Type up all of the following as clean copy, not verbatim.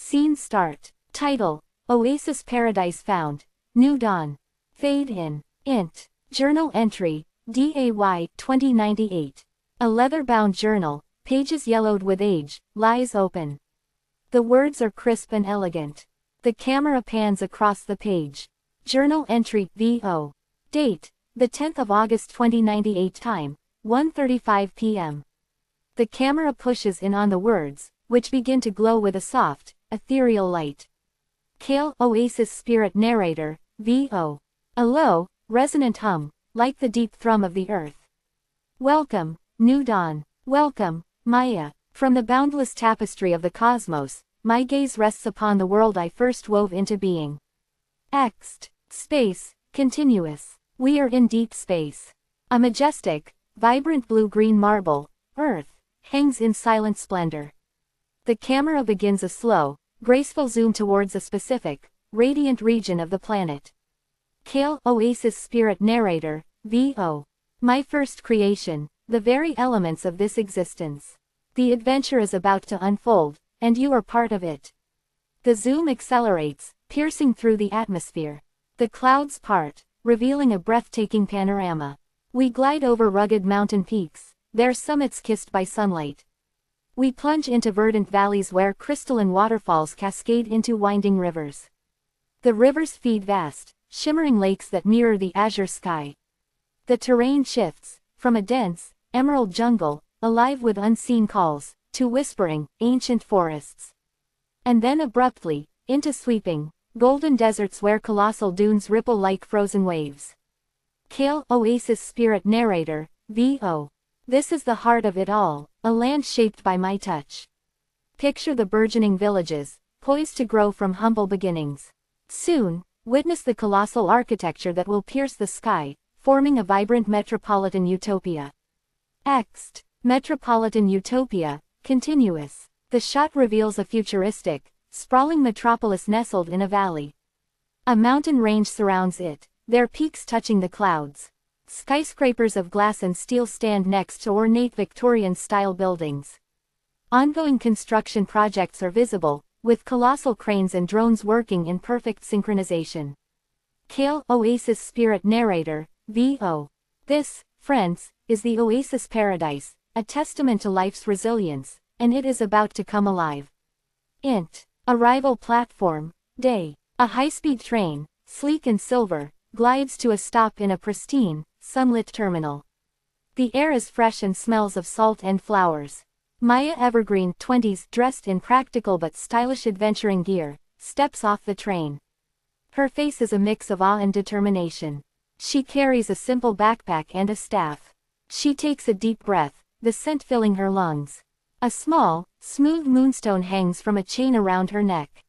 Scene start. Title: Oasis Paradise Found. New Dawn. Fade in. Int. Journal entry, DAY 2098. A leather-bound journal, pages yellowed with age, lies open. The words are crisp and elegant. The camera pans across the page. Journal entry, VO. Date: the 10th of August 2098. Time: 1:35 p.m. The camera pushes in on the words, which begin to glow with a soft, ethereal light. Kale Oasis Spirit Narrator, VO. A low, resonant hum, like the deep thrum of the earth. Welcome, New Dawn. Welcome, Maya. From the boundless tapestry of the cosmos, my gaze rests upon the world I first wove into being. Ext. Space, continuous. We are in deep space. A majestic, vibrant blue-green marble, Earth, hangs in silent splendor. The camera begins a slow, graceful zoom towards a specific, radiant region of the planet. Kale Oasis Spirit Narrator, VO. My first creation, the very elements of this existence. The adventure is about to unfold, and you are part of it. The zoom accelerates, piercing through the atmosphere. The clouds part, revealing a breathtaking panorama. We glide over rugged mountain peaks, their summits kissed by sunlight. We plunge into verdant valleys where crystalline waterfalls cascade into winding rivers. The rivers feed vast, shimmering lakes that mirror the azure sky. The terrain shifts, from a dense, emerald jungle, alive with unseen calls, to whispering, ancient forests. And then abruptly, into sweeping, golden deserts where colossal dunes ripple like frozen waves. Kale Oasis Spirit Narrator, VO. This is the heart of it all, a land shaped by my touch. Picture the burgeoning villages, poised to grow from humble beginnings. Soon, witness the colossal architecture that will pierce the sky, forming a vibrant metropolitan utopia. Ext. Metropolitan Utopia, continuous. The shot reveals a futuristic, sprawling metropolis nestled in a valley. A mountain range surrounds it, their peaks touching the clouds. Skyscrapers of glass and steel stand next to ornate Victorian-style buildings. Ongoing construction projects are visible, with colossal cranes and drones working in perfect synchronization. Kale Oasis Spirit Narrator, VO. This, friends, is the Oasis Paradise, a testament to life's resilience, and it is about to come alive. Int. Arrival platform, day. A high-speed train, sleek and silver, glides to a stop in a pristine, sunlit terminal. The air is fresh and smells of salt and flowers. Maya Evergreen, 20s, dressed in practical but stylish adventuring gear, steps off the train. Her face is a mix of awe and determination. She carries a simple backpack and a staff. She takes a deep breath, the scent filling her lungs. A small, smooth moonstone hangs from a chain around her neck.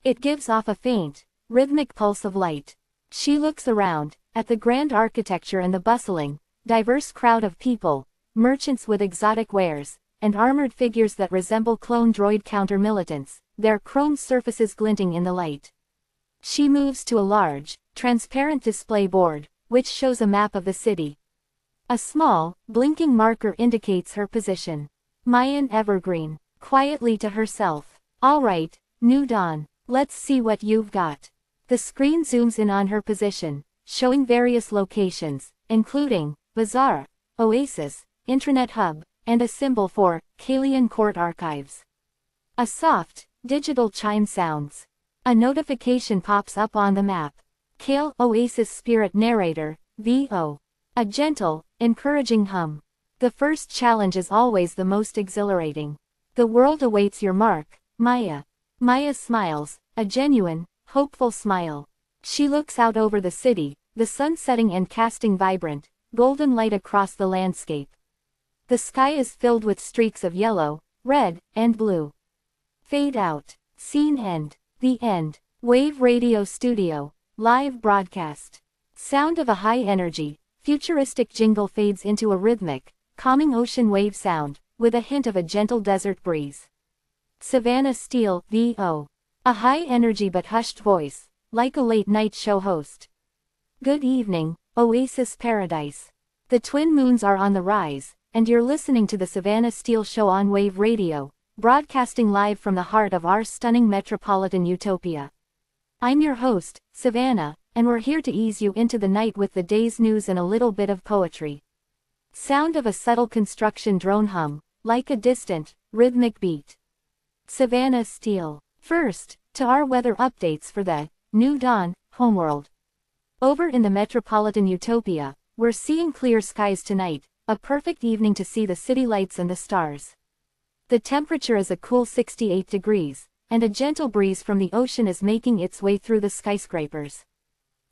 It gives off a faint, rhythmic pulse of light. She looks around, at the grand architecture and the bustling, diverse crowd of people, merchants with exotic wares, and armored figures that resemble clone droid counter-militants, their chrome surfaces glinting in the light. She moves to a large, transparent display board, which shows a map of the city. A small, blinking marker indicates her position. Mayan Evergreen, quietly to herself. All right, New Dawn, let's see what you've got. The screen zooms in on her position, showing various locations, including Bazaar, Oasis, Intranet Hub, and a symbol for Kalian Court Archives. A soft, digital chime sounds. A notification pops up on the map. Kale Oasis Spirit Narrator, VO. A gentle, encouraging hum. The first challenge is always the most exhilarating. The world awaits your mark, Maya. Maya smiles, a genuine, hopeful smile. She looks out over the city, the sun setting and casting vibrant, golden light across the landscape. The sky is filled with streaks of yellow, red, and blue. Fade out. Scene end. The end. Wave Radio Studio. Live broadcast. Sound of a high-energy, futuristic jingle fades into a rhythmic, calming ocean wave sound, with a hint of a gentle desert breeze. Savannah Steele, VO. A high-energy but hushed voice, like a late-night show host. Good evening, Oasis Paradise. The twin moons are on the rise, and you're listening to the Savannah Steele Show on Wave Radio, broadcasting live from the heart of our stunning metropolitan utopia. I'm your host, Savannah, and we're here to ease you into the night with the day's news and a little bit of poetry. Sound of a subtle construction drone hum, like a distant, rhythmic beat. Savannah Steele. First, to our weather updates for the new dawn, homeworld. Over in the metropolitan utopia, we're seeing clear skies tonight, a perfect evening to see the city lights and the stars. The temperature is a cool 68 degrees, and a gentle breeze from the ocean is making its way through the skyscrapers.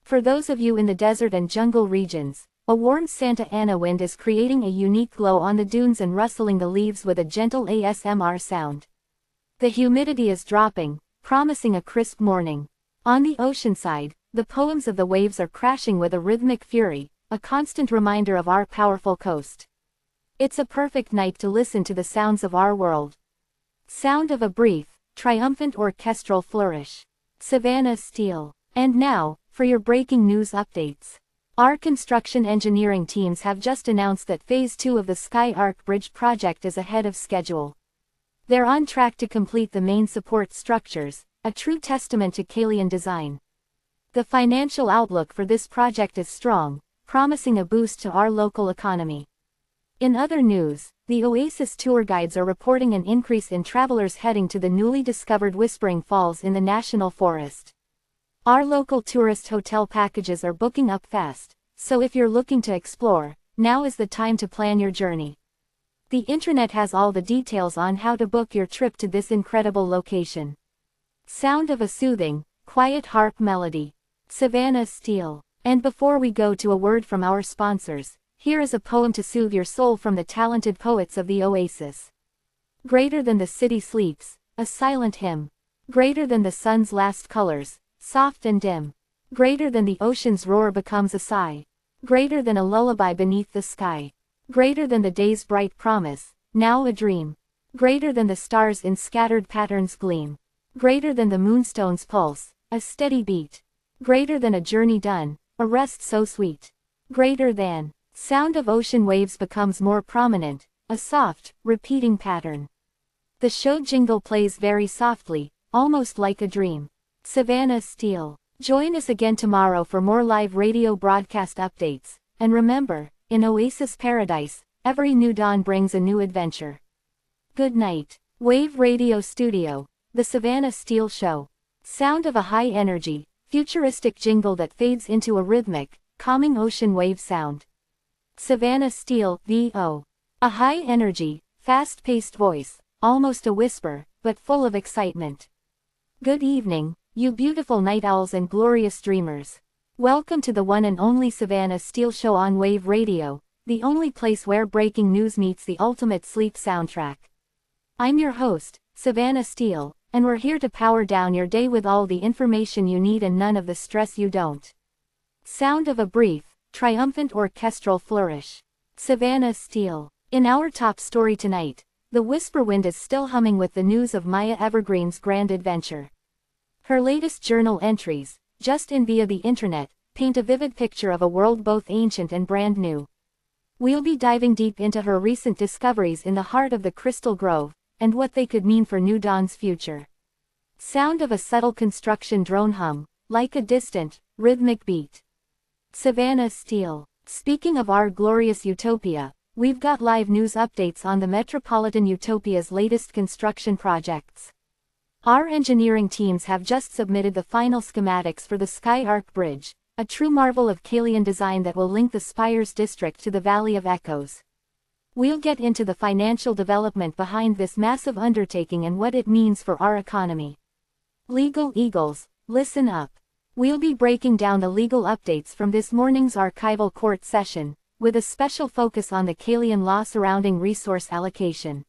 For those of you in the desert and jungle regions, a warm Santa Ana wind is creating a unique glow on the dunes and rustling the leaves with a gentle ASMR sound. The humidity is dropping, promising a crisp morning. On the ocean side, the poems of the waves are crashing with a rhythmic fury, a constant reminder of our powerful coast. It's a perfect night to listen to the sounds of our world. Sound of a brief, triumphant orchestral flourish. Savannah Steele. And now, for your breaking news updates. Our construction engineering teams have just announced that Phase 2 of the Sky Arc Bridge project is ahead of schedule. They're on track to complete the main support structures, a true testament to Kalian design. The financial outlook for this project is strong, promising a boost to our local economy. In other news, the Oasis tour guides are reporting an increase in travelers heading to the newly discovered Whispering Falls in the National Forest. Our local tourist hotel packages are booking up fast, so if you're looking to explore, now is the time to plan your journey. The internet has all the details on how to book your trip to this incredible location. Sound of a soothing, quiet harp melody. Savannah Steele. And before we go to a word from our sponsors, here is a poem to soothe your soul from the talented poets of the Oasis. Greater than the city sleeps, a silent hymn. Greater than the sun's last colors, soft and dim. Greater than the ocean's roar becomes a sigh. Greater than a lullaby beneath the sky. Greater than the day's bright promise, now a dream. Greater than the stars in scattered patterns gleam. Greater than the moonstone's pulse, a steady beat. Greater than a journey done, a rest so sweet. Greater than. Sound of ocean waves becomes more prominent, a soft, repeating pattern. The show jingle plays very softly, almost like a dream. Savannah Steele. Join us again tomorrow for more live radio broadcast updates, and remember, in Oasis Paradise, every new dawn brings a new adventure. Good night. Wave Radio Studio. The Savannah Steele Show. Sound of a high-energy, futuristic jingle that fades into a rhythmic, calming ocean wave sound. Savannah Steele, VO. A high-energy, fast-paced voice, almost a whisper, but full of excitement. Good evening, you beautiful night owls and glorious dreamers. Welcome to the one and only Savannah Steele Show on Wave Radio, the only place where breaking news meets the ultimate sleep soundtrack. I'm your host, Savannah Steele, and we're here to power down your day with all the information you need and none of the stress you don't. Sound of a brief, triumphant orchestral flourish. Savannah Steele. In our top story tonight, the whisper wind is still humming with the news of Maya Evergreen's grand adventure. Her latest journal entries, just in via the internet, paint a vivid picture of a world both ancient and brand new. We'll be diving deep into her recent discoveries in the heart of the Crystal Grove, and what they could mean for New Dawn's future. Sound of a subtle construction drone hum, like a distant, rhythmic beat. Savannah Steele. Speaking of our glorious utopia, we've got live news updates on the metropolitan utopia's latest construction projects. Our engineering teams have just submitted the final schematics for the Sky Arc Bridge, a true marvel of Kalian design that will link the Spires district to the Valley of Echoes. We'll get into the financial development behind this massive undertaking and what it means for our economy. Legal Eagles, listen up. We'll be breaking down the legal updates from this morning's archival court session, with a special focus on the Kalian law surrounding resource allocation.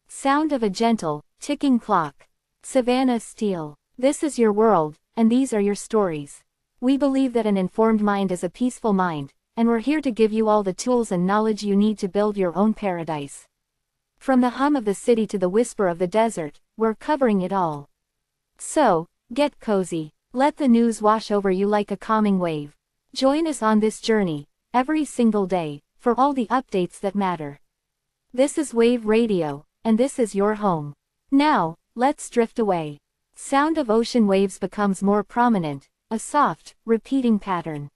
Sound of a gentle, ticking clock. Savannah Steele. This is your world, and these are your stories. We believe that an informed mind is a peaceful mind, and we're here to give you all the tools and knowledge you need to build your own paradise. From the hum of the city to the whisper of the desert, we're covering it all. So, get cozy. Let the news wash over you like a calming wave. Join us on this journey, every single day, for all the updates that matter. This is Wave Radio, and this is your home. Now, let's drift away. Sound of ocean waves becomes more prominent, a soft, repeating pattern.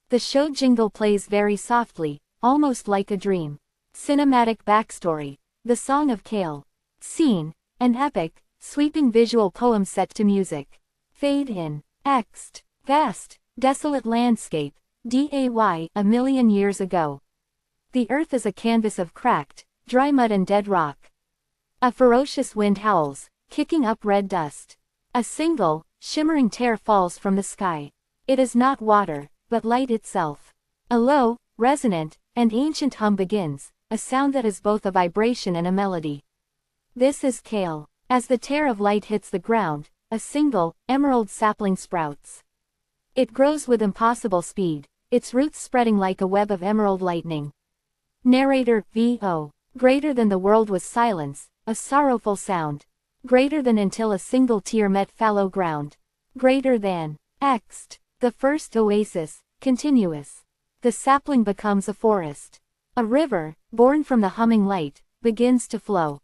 The show jingle plays very softly, almost like a dream. Cinematic backstory. The Song of Kale. Scene. An epic, sweeping visual poem set to music. Fade in. Ext. Vast, desolate landscape. DAY. A million years ago. The earth is a canvas of cracked, dry mud and dead rock. A ferocious wind howls, kicking up red dust. A single, shimmering tear falls from the sky. It is not water, but light itself. A low, resonant, and ancient hum begins, a sound that is both a vibration and a melody. This is Kale. As the tear of light hits the ground, a single, emerald sapling sprouts. It grows with impossible speed, its roots spreading like a web of emerald lightning. Narrator, VO. Greater than the world was silence, a sorrowful sound. Greater than until a single tear met fallow ground. Greater than. Ext. The first oasis, continuous. The sapling becomes a forest. A river, born from the humming light, begins to flow.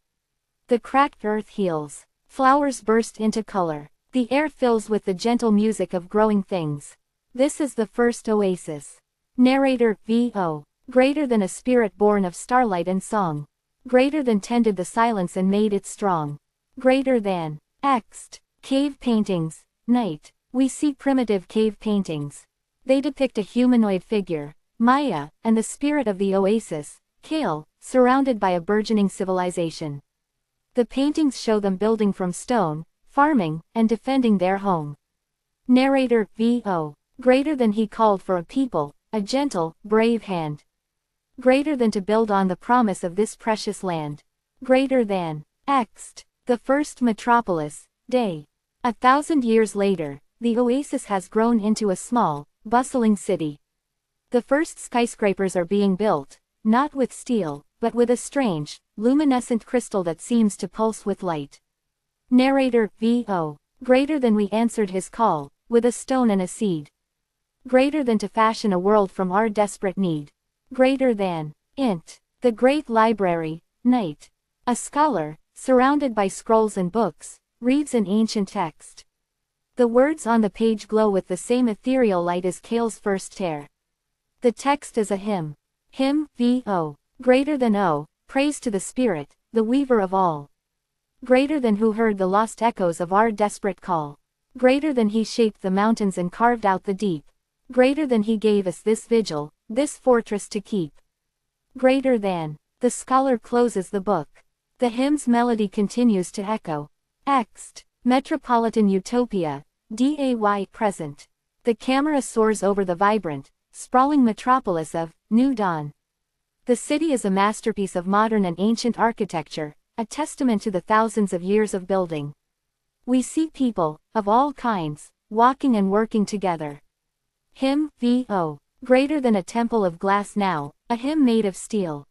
The cracked earth heals. Flowers burst into color. The air fills with the gentle music of growing things. This is the first oasis. Narrator, VO. Greater than a spirit born of starlight and song. Greater than tended the silence and made it strong. Greater than. Ext. Cave paintings. Night. We see primitive cave paintings. They depict a humanoid figure, Maya, and the spirit of the oasis, Kale, surrounded by a burgeoning civilization. The paintings show them building from stone, farming, and defending their home. Narrator, VO. Greater than he called for a people, a gentle, brave hand. Greater than to build on the promise of this precious land. Greater than. Ext. The first metropolis, Day. 1,000 years later, the oasis has grown into a small, bustling city. The first skyscrapers are being built, not with steel, but with a strange, luminescent crystal that seems to pulse with light. Narrator, VO. Greater than we answered his call, with a stone and a seed. Greater than to fashion a world from our desperate need. Greater than. Int. The great library, Night. A scholar, surrounded by scrolls and books, reads an ancient text. The words on the page glow with the same ethereal light as Kale's first tear. The text is a hymn. Hymn, VO. Greater than O. Praise to the Spirit, the weaver of all. Greater than who heard the lost echoes of our desperate call. Greater than he shaped the mountains and carved out the deep. Greater than he gave us this vigil, this fortress to keep. Greater than. The scholar closes the book. The hymn's melody continues to echo. Ext. Metropolitan Utopia. DAY. Present. The camera soars over the vibrant, sprawling metropolis of New Dawn. The city is a masterpiece of modern and ancient architecture, a testament to the thousands of years of building. We see people, of all kinds, walking and working together. Hymn, VO. Greater than a temple of glass now, a hymn made of steel.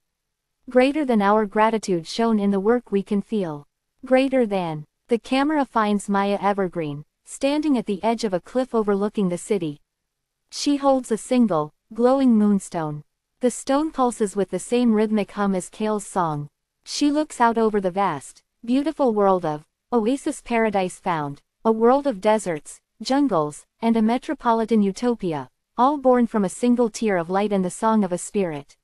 Greater than our gratitude shown in the work we can feel. Greater than. The camera finds Maya Evergreen, standing at the edge of a cliff overlooking the city. She holds a single, glowing moonstone. The stone pulses with the same rhythmic hum as Kale's song. She looks out over the vast, beautiful world of Oasis Paradise Found, a world of deserts, jungles, and a metropolitan utopia, all born from a single tear of light and the song of a spirit.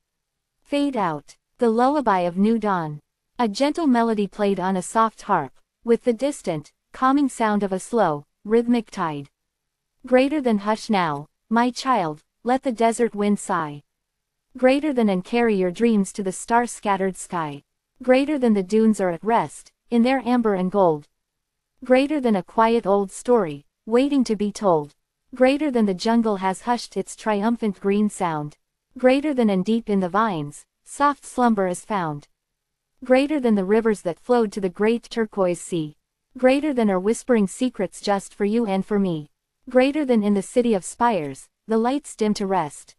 Fade out. The lullaby of New Dawn. A gentle melody played on a soft harp, with the distant, calming sound of a slow, rhythmic tide. Greater than hush now, my child, let the desert wind sigh. Greater than and carry your dreams to the star-scattered sky. Greater than the dunes are at rest, in their amber and gold. Greater than a quiet old story, waiting to be told. Greater than the jungle has hushed its triumphant green sound. Greater than and deep in the vines, soft slumber is found. Greater than the rivers that flowed to the great turquoise sea. Greater than are whispering secrets just for you and for me. Greater than in the city of spires, the lights dim to rest.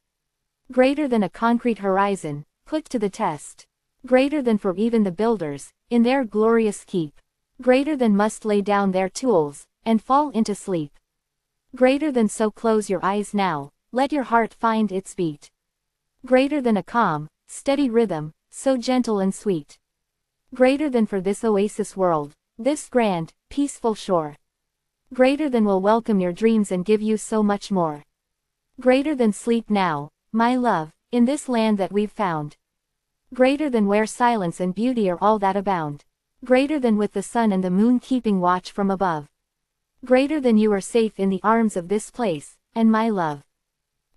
Greater than a concrete horizon, put to the test. Greater than for even the builders, in their glorious keep. Greater than must lay down their tools, and fall into sleep. Greater than so close your eyes now, let your heart find its beat. Greater than a calm, steady rhythm, so gentle and sweet. Greater than for this oasis world, this grand, peaceful shore. Greater than will welcome your dreams and give you so much more. Greater than sleep now, my love, in this land that we've found. Greater than where silence and beauty are all that abound. Greater than with the sun and the moon keeping watch from above. Greater than you are safe in the arms of this place, and my love.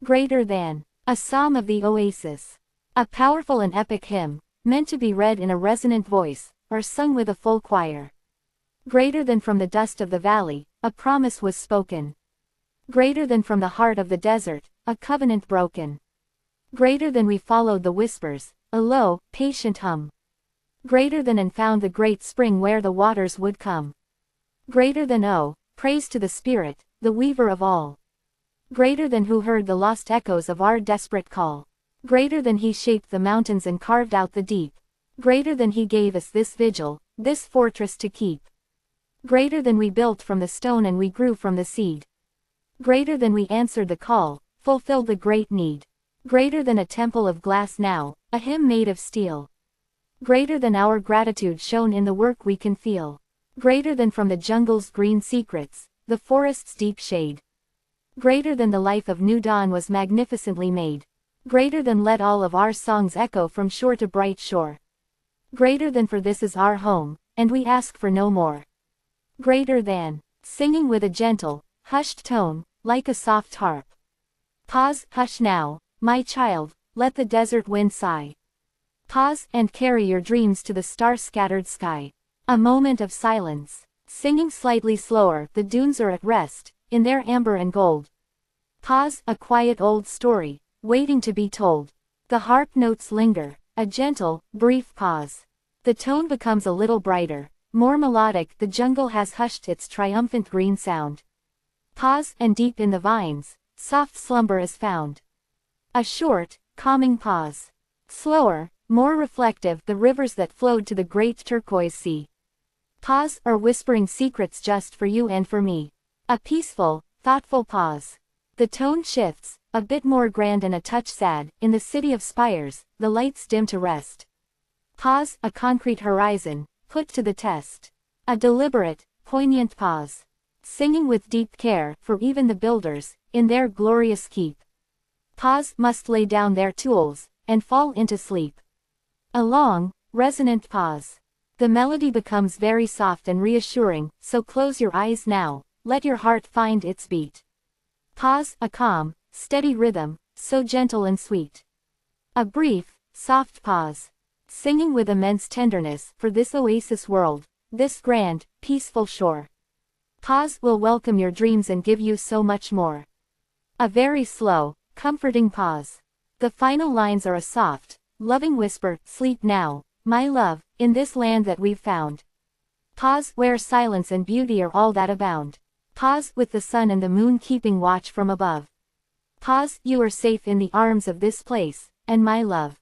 Greater than a psalm of the Oasis. A powerful and epic hymn, meant to be read in a resonant voice, or sung with a full choir. Greater than from the dust of the valley, a promise was spoken. Greater than from the heart of the desert, a covenant broken. Greater than we followed the whispers, a low, patient hum. Greater than and found the great spring where the waters would come. Greater than oh, praise to the Spirit, the weaver of all. Greater than who heard the lost echoes of our desperate call. Greater than he shaped the mountains and carved out the deep. Greater than he gave us this vigil, this fortress to keep. Greater than we built from the stone and we grew from the seed. Greater than we answered the call, fulfilled the great need. Greater than a temple of glass now, a hymn made of steel. Greater than our gratitude shown in the work we can feel. Greater than from the jungle's green secrets, the forest's deep shade. Greater than the life of New Dawn was magnificently made. Greater than let all of our songs echo from shore to bright shore. Greater than for this is our home, and we ask for no more. Greater than, singing with a gentle, hushed tone, like a soft harp. Pause, hush now, my child, let the desert wind sigh. Pause, and carry your dreams to the star-scattered sky. A moment of silence. Singing slightly slower, the dunes are at rest, in their amber and gold. Pause, a quiet old story, waiting to be told. The harp notes linger, a gentle, brief pause. The tone becomes a little brighter, more melodic, the jungle has hushed its triumphant green sound. Pause, and deep in the vines, soft slumber is found. A short, calming pause. Slower, more reflective, the rivers that flowed to the great turquoise sea. Pause, are whispering secrets just for you and for me. A peaceful, thoughtful pause. The tone shifts, a bit more grand and a touch sad, in the city of spires, the lights dim to rest. Pause, a concrete horizon, put to the test. A deliberate, poignant pause. Singing with deep care, for even the builders, in their glorious keep. Pause, must lay down their tools, and fall into sleep. A long, resonant pause. The melody becomes very soft and reassuring, so close your eyes now, let your heart find its beat. Pause, a calm, steady rhythm, so gentle and sweet. A brief, soft pause. Singing with immense tenderness, for this oasis world, this grand, peaceful shore. Pause will welcome your dreams and give you so much more. A very slow, comforting pause. The final lines are a soft, loving whisper, sleep now, my love, in this land that we've found. Pause, where silence and beauty are all that abound. Pause, with the sun and the moon keeping watch from above. Pause, you are safe in the arms of this place, and my love.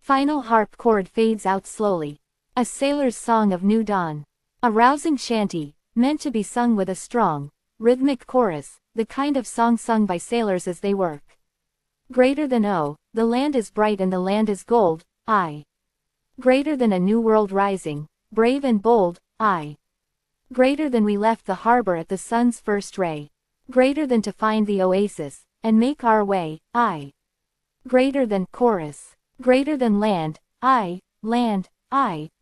Final harp chord fades out slowly. A sailor's song of new dawn. A rousing shanty, meant to be sung with a strong, rhythmic chorus, the kind of song sung by sailors as they work. Greater than oh, the land is bright and the land is gold, I. Greater than a new world rising, brave and bold, I. Greater than we left the harbor at the sun's first ray. Greater than to find the oasis, and make our way, I. Greater than chorus. Greater than land, I,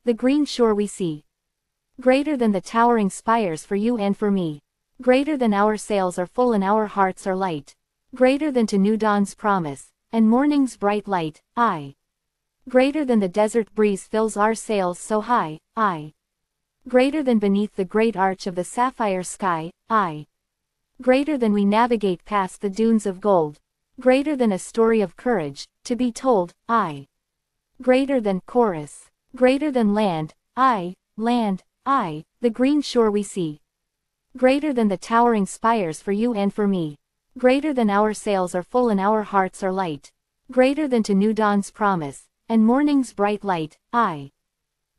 the green shore we see. Greater than the towering spires for you and for me. Greater than our sails are full and our hearts are light. Greater than to new dawn's promise, and morning's bright light, I. Greater than the desert breeze fills our sails so high, I. Greater than beneath the great arch of the sapphire sky, I. Greater than we navigate past the dunes of gold. Greater than a story of courage, to be told, I. Greater than chorus. Greater than land, I, the green shore we see. Greater than the towering spires for you and for me. Greater than our sails are full and our hearts are light. Greater than to new dawn's promise, and morning's bright light, I.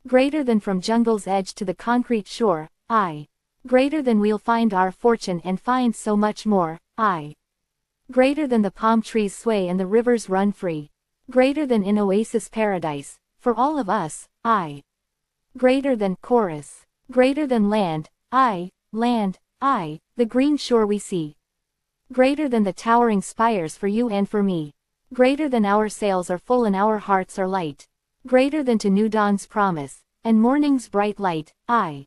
Greater than from jungle's edge to the concrete shore, I. Greater than we'll find our fortune and find so much more, I. Greater than the palm trees sway and the rivers run free. Greater than in oasis paradise, for all of us, I. Greater than chorus. Greater than land, I, the green shore we see. Greater than the towering spires for you and for me. Greater than our sails are full and our hearts are light. Greater than to new dawn's promise, and morning's bright light, I.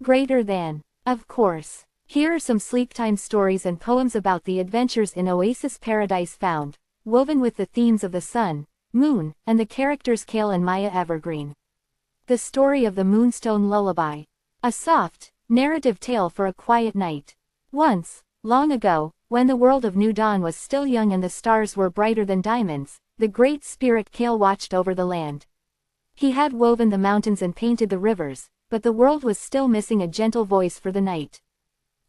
Greater than. Of course. Here are some sleep-time stories and poems about the adventures in Oasis Paradise Found, woven with the themes of the sun, moon, and the characters Kale and Maya Evergreen. The Story of the Moonstone Lullaby. A soft, narrative tale for a quiet night. Once, long ago, when the world of New Dawn was still young and the stars were brighter than diamonds, the great spirit Kale watched over the land. He had woven the mountains and painted the rivers, but the world was still missing a gentle voice for the night.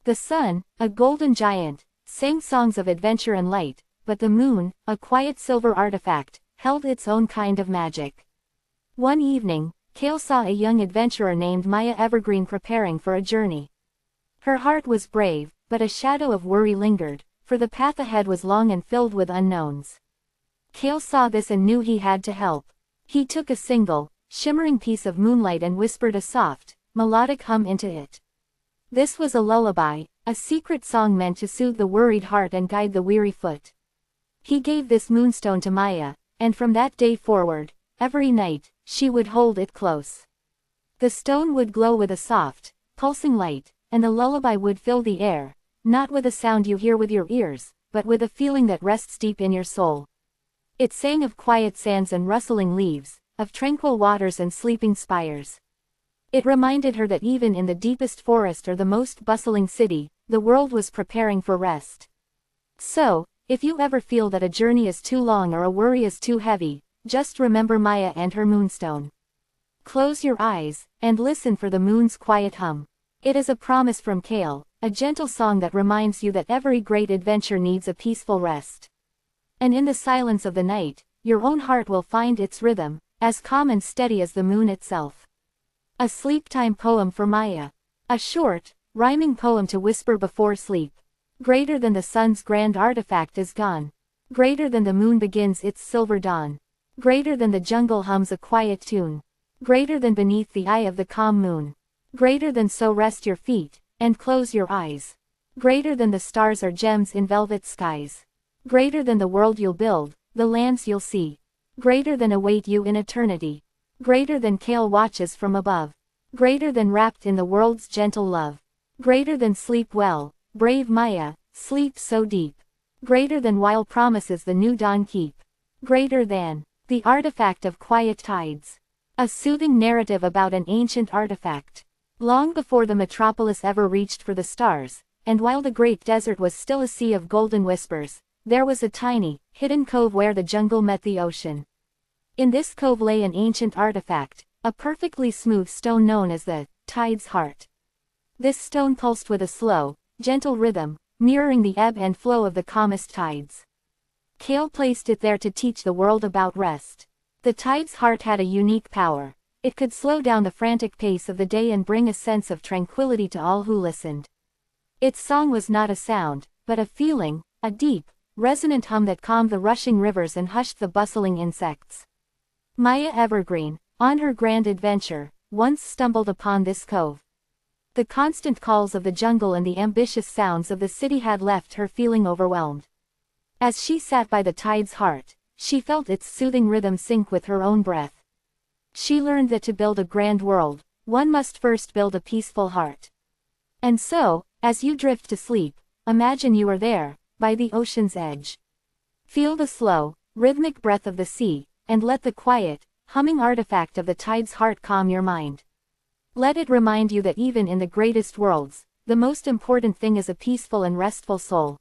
The sun, a golden giant, sang songs of adventure and light, but the moon, a quiet silver artifact, held its own kind of magic. One evening, Kale saw a young adventurer named Maya Evergreen preparing for a journey. Her heart was brave, but a shadow of worry lingered, for the path ahead was long and filled with unknowns. Kale saw this and knew he had to help. He took a single, shimmering piece of moonlight and whispered a soft, melodic hum into it. This was a lullaby, a secret song meant to soothe the worried heart and guide the weary foot. He gave this moonstone to Maya, and from that day forward, every night, she would hold it close. The stone would glow with a soft, pulsing light, and the lullaby would fill the air, not with a sound you hear with your ears, but with a feeling that rests deep in your soul. It sang of quiet sands and rustling leaves, of tranquil waters and sleeping spires. It reminded her that even in the deepest forest or the most bustling city, the world was preparing for rest. So, if you ever feel that a journey is too long or a worry is too heavy, just remember Maya and her moonstone. Close your eyes, and listen for the moon's quiet hum. It is a promise from Kale, a gentle song that reminds you that every great adventure needs a peaceful rest. And in the silence of the night, your own heart will find its rhythm, as calm and steady as the moon itself. A sleep-time poem for Maya. A short, rhyming poem to whisper before sleep. Greater than the sun's grand artifact is gone. Greater than the moon begins its silver dawn. Greater than the jungle hums a quiet tune. Greater than beneath the eye of the calm moon. Greater than so rest your feet, and close your eyes. Greater than the stars are gems in velvet skies. Greater than the world you'll build, the lands you'll see. Greater than await you in eternity. Greater than Kale watches from above. Greater than wrapped in the world's gentle love. Greater than sleep well, brave Maya, sleep so deep. Greater than wild promises the new dawn keep. Greater than the artifact of quiet tides. A soothing narrative about an ancient artifact. Long before the metropolis ever reached for the stars, and while the great desert was still a sea of golden whispers, there was a tiny, hidden cove where the jungle met the ocean. In this cove lay an ancient artifact, a perfectly smooth stone known as the tide's heart. This stone pulsed with a slow, gentle rhythm, mirroring the ebb and flow of the calmest tides. Kale placed it there to teach the world about rest. The tide's heart had a unique power. It could slow down the frantic pace of the day and bring a sense of tranquility to all who listened. Its song was not a sound, but a feeling, a deep, resonant hum that calmed the rushing rivers and hushed the bustling insects. Maya Evergreen, on her grand adventure, once stumbled upon this cove. The constant calls of the jungle and the ambitious sounds of the city had left her feeling overwhelmed. As she sat by the tide's heart, she felt its soothing rhythm sync with her own breath. She learned that to build a grand world, one must first build a peaceful heart. And so, as you drift to sleep, imagine you are there, by the ocean's edge. Feel the slow, rhythmic breath of the sea, and let the quiet, humming artifact of the tide's heart calm your mind. Let it remind you that even in the greatest worlds, the most important thing is a peaceful and restful soul.